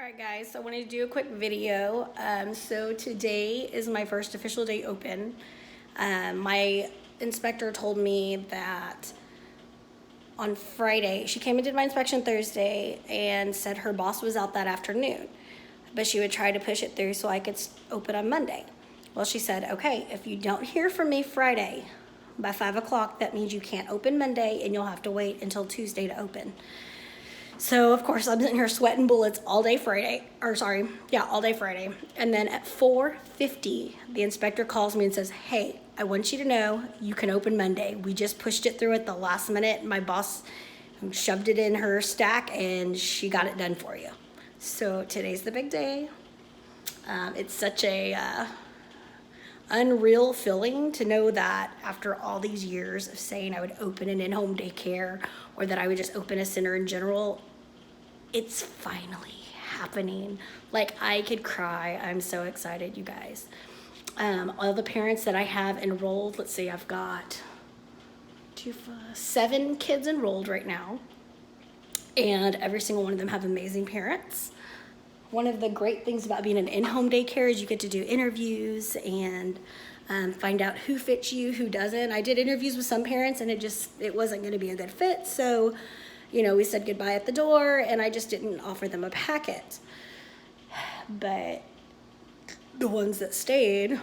Alright guys, so I wanted to do a quick video. So today is my first official day open. My inspector told me that on Friday, she came and did my inspection Thursday and said her boss was out that afternoon, but she would try to push it through so I could open on Monday. Well, she said, okay, if you don't hear from me Friday by 5 o'clock, that means you can't open Monday and you'll have to wait until Tuesday to open. So, of course, I'm sitting here sweating bullets all day Friday, all day Friday. And then at 4:50, the inspector calls me and says, hey, I want you to know you can open Monday. We just pushed it through at the last minute. My boss shoved it in her stack and she got it done for you. So today's the big day. It's such a unreal feeling to know that after all these years of saying I would open an in-home daycare or that I would just open a center in general, it's finally happening. Like, I could cry. I'm so excited, you guys. All the parents that I have enrolled, let's see, I've got 7 kids enrolled right now, and every single one of them have amazing parents. One of the great things about being an in-home daycare is you get to do interviews and find out who fits you, who doesn't. I did interviews with some parents and it wasn't going to be a good fit. So, we said goodbye at the door and I just didn't offer them a packet. But the ones that stayed,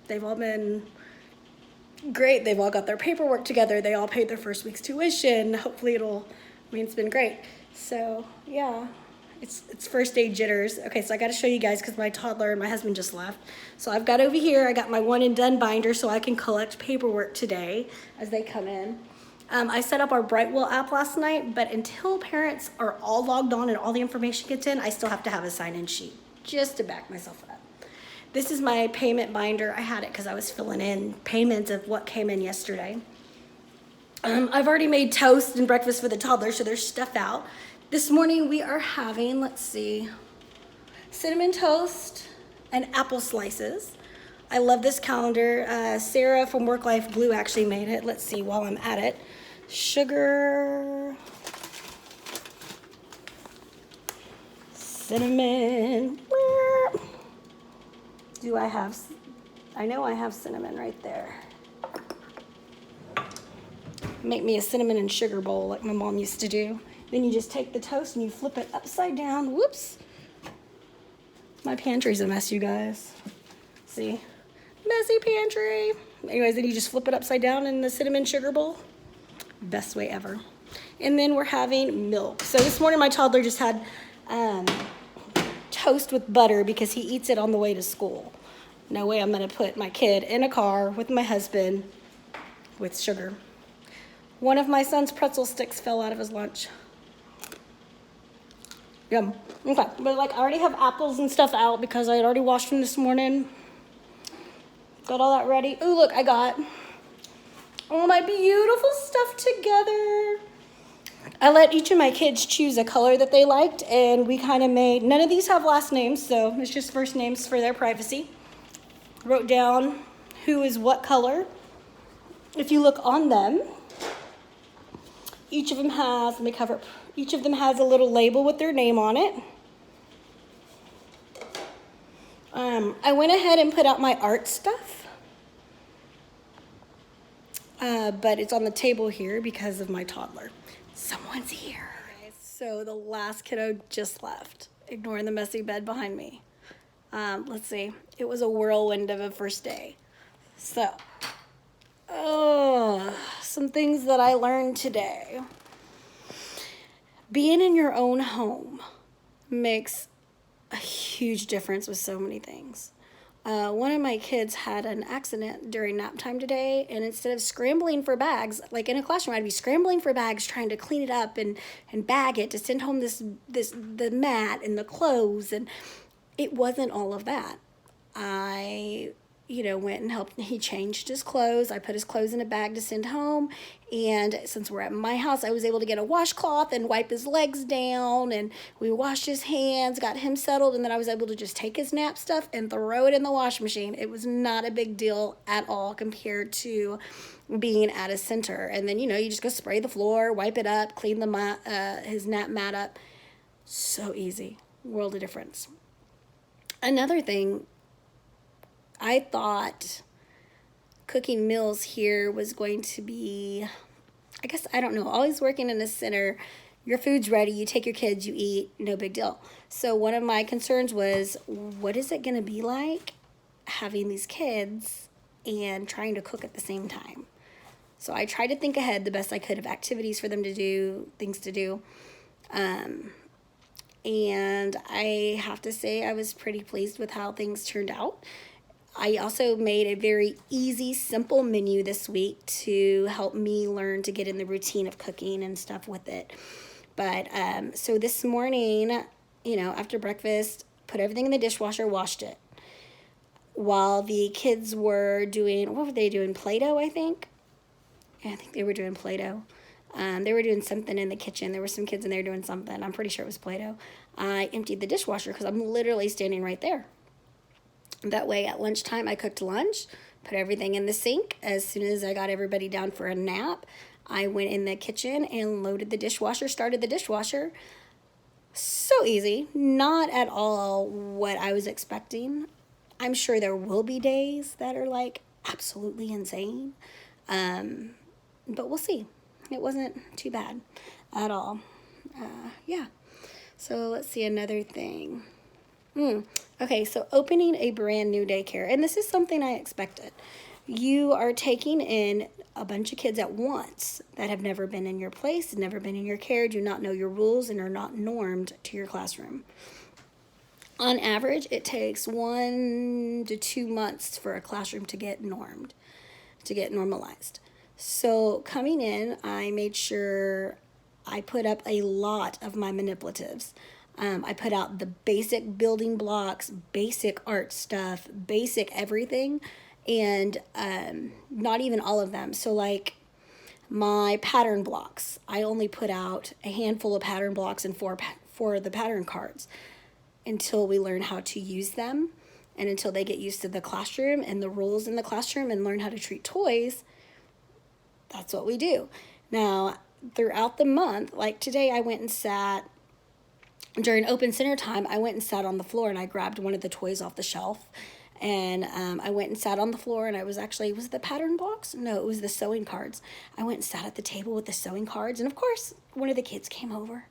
they've all been great. They've all got their paperwork together. They all paid their first week's tuition. Hopefully it's been great. So, yeah. It's first day jitters. Okay, so I got to show you guys because my toddler and my husband just left. So I've got over here, I got my one and done binder so I can collect paperwork today as they come in. I set up our Brightwell app last night, but until parents are all logged on and all the information gets in, I still have to have a sign-in sheet just to back myself up. This is my payment binder. I had it because I was filling in payments of what came in yesterday. I've already made toast and breakfast for the toddler, so there's stuff out. This morning we are having, cinnamon toast and apple slices. I love this calendar. Sarah from Work Life Glue actually made it. Let's see while I'm at it. Sugar, cinnamon. I know I have cinnamon right there. Make me a cinnamon and sugar bowl like my mom used to do. Then you just take the toast and you flip it upside down. Whoops. My pantry's a mess, you guys. See? Messy pantry. Anyways, then you just flip it upside down in the cinnamon sugar bowl. Best way ever. And then we're having milk. So this morning my toddler just had toast with butter because he eats it on the way to school. No way I'm going to put my kid in a car with my husband with sugar. One of my son's pretzel sticks fell out of his lunch. Yum. Okay, but I already have apples and stuff out because I had already washed them this morning. Got all that ready. Ooh, look, I got all my beautiful stuff together. I let each of my kids choose a color that they liked, and we kind of made, none of these have last names, so it's just first names for their privacy. Wrote down who is what color. If you look on them, each of them has, each of them has a little label with their name on it. I went ahead and put out my art stuff, but it's on the table here because of my toddler. Someone's here. So the last kiddo just left, ignoring the messy bed behind me. Let's see. It was a whirlwind of a first day. So, some things that I learned today. Being in your own home makes a huge difference with so many things. One of my kids had an accident during nap time today, and instead of scrambling for bags, like in a classroom, I'd be scrambling for bags, trying to clean it up and bag it to send home the mat and the clothes, and it wasn't all of that. I went and helped. He changed his clothes. I put his clothes in a bag to send home. And since we're at my house, I was able to get a washcloth and wipe his legs down. And we washed his hands, got him settled. And then I was able to just take his nap stuff and throw it in the washing machine. It was not a big deal at all compared to being at a center. And then, you just go spray the floor, wipe it up, clean his nap mat up. So easy. world of difference. Another thing, I thought cooking meals here was going to be, I guess, I don't know, always working in a center. Your food's ready, you take your kids, you eat, no big deal. So one of my concerns was, what is it going to be like having these kids and trying to cook at the same time? So I tried to think ahead the best I could of activities for them to do, things to do. And I have to say I was pretty pleased with how things turned out. I also made a very easy, simple menu this week to help me learn to get in the routine of cooking and stuff with it. But so this morning, after breakfast, put everything in the dishwasher, washed it. While the kids were doing, what were they doing? Play-Doh, I think. Yeah, I think they were doing Play-Doh. They were doing something in the kitchen. There were some kids in there doing something. I'm pretty sure it was Play-Doh. I emptied the dishwasher because I'm literally standing right there. That way at lunchtime I cooked lunch, put everything in the sink. As soon as I got everybody down for a nap, I went in the kitchen and loaded the dishwasher, started the dishwasher. So easy, not at all what I was expecting. I'm sure there will be days that are like absolutely insane, but we'll see. It wasn't too bad at all. Yeah, so let's see another thing. Okay, so opening a brand new daycare, and this is something I expected. You are taking in a bunch of kids at once that have never been in your place, never been in your care, do not know your rules, and are not normed to your classroom. On average, it takes 1 to 2 months for a classroom to get normed, to get normalized. So coming in, I made sure I put up a lot of my manipulatives. I put out the basic building blocks, basic art stuff, basic everything, and not even all of them. So like my pattern blocks, I only put out a handful of pattern blocks and four of the pattern cards until we learn how to use them and until they get used to the classroom and the rules in the classroom and learn how to treat toys. That's what we do. Now, throughout the month, like today I went and sat, during open center time, I went and sat on the floor and I grabbed one of the toys off the shelf. And I went and sat on the floor and I was it the pattern blocks? No, it was the sewing cards. I went and sat at the table with the sewing cards. And of course, one of the kids came over,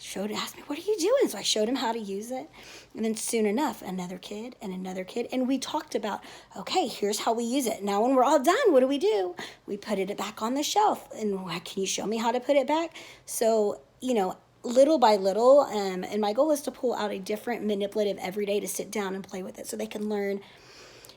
asked me, what are you doing? So I showed him how to use it. And then soon enough, another kid. And we talked about, okay, here's how we use it. Now when we're all done, what do? We put it back on the shelf. And can you show me how to put it back? So, little by little, and my goal is to pull out a different manipulative every day to sit down and play with it so they can learn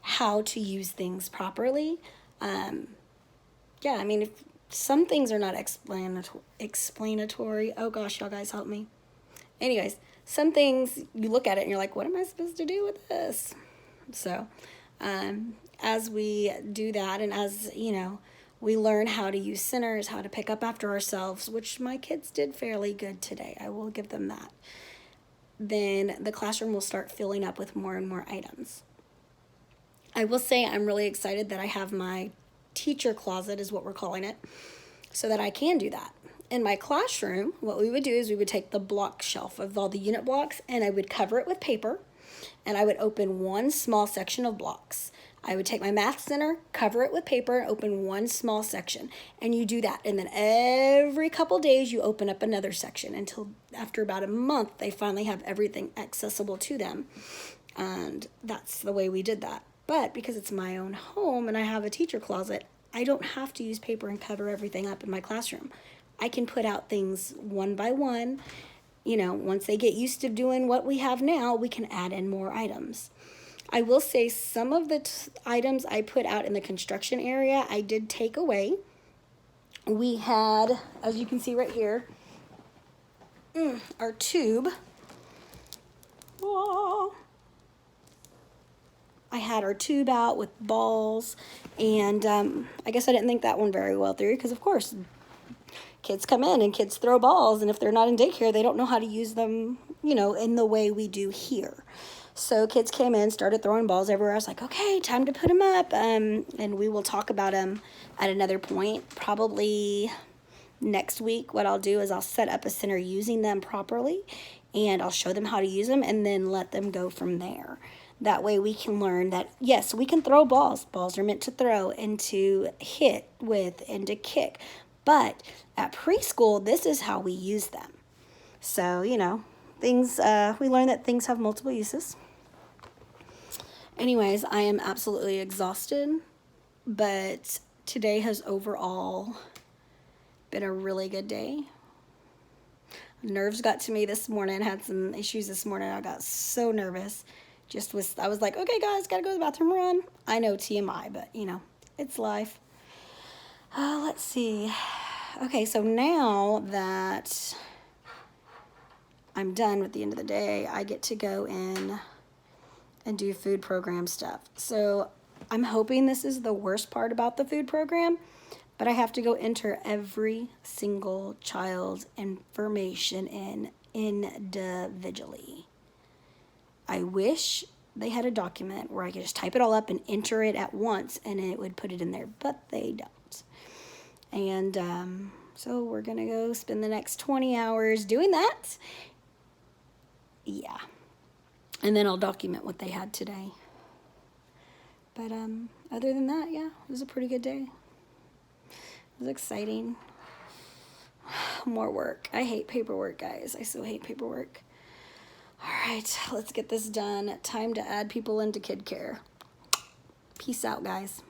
how to use things properly. If some things are not explanatory. Oh gosh, y'all guys help me. Anyways, some things you look at it and you're like, what am I supposed to do with this? So as we do that and as, we learn how to use centers, how to pick up after ourselves, which my kids did fairly good today. I will give them that. Then the classroom will start filling up with more and more items. I will say I'm really excited that I have my teacher closet, is what we're calling it, so that I can do that. In my classroom, what we would do is we would take the block shelf of all the unit blocks and I would cover it with paper and I would open one small section of blocks. I would take my math center, cover it with paper, and open one small section. And you do that. And then every couple days you open up another section until after about a month they finally have everything accessible to them. And that's the way we did that. But because it's my own home and I have a teacher closet, I don't have to use paper and cover everything up in my classroom. I can put out things one by one. Once they get used to doing what we have now, we can add in more items. I will say some of the items I put out in the construction area, I did take away. We had, as you can see right here, our tube. Oh. I had our tube out with balls, and I guess I didn't think that one very well through because, of course, kids come in and kids throw balls, and if they're not in daycare, they don't know how to use them, in the way we do here. So kids came in, started throwing balls everywhere. I was like, okay, time to put them up. And we will talk about them at another point, probably next week, what I'll do is I'll set up a center using them properly, and I'll show them how to use them and then let them go from there. That way we can learn that, yes, we can throw balls. Balls are meant to throw and to hit with and to kick. But at preschool, this is how we use them. So, you know, things, we learn that things have multiple uses. Anyways, I am absolutely exhausted, but today has overall been a really good day. Nerves got to me this morning. Had some issues this morning. I got so nervous. I was like, okay, guys, gotta go to the bathroom, run. I know, TMI, but you know, it's life. Let's see. Okay, so now that I'm done with the end of the day, I get to go in and do food program stuff. So I'm hoping this is the worst part about the food program, but I have to go enter every single child's information in individually. I wish they had a document where I could just type it all up and enter it at once and it would put it in there, but they don't. And so we're gonna go spend the next 20 hours doing that. Yeah. And then I'll document what they had today. But other than that, yeah, it was a pretty good day. It was exciting. More work. I hate paperwork, guys. I so hate paperwork. All right, let's get this done. Time to add people into kid care. Peace out, guys.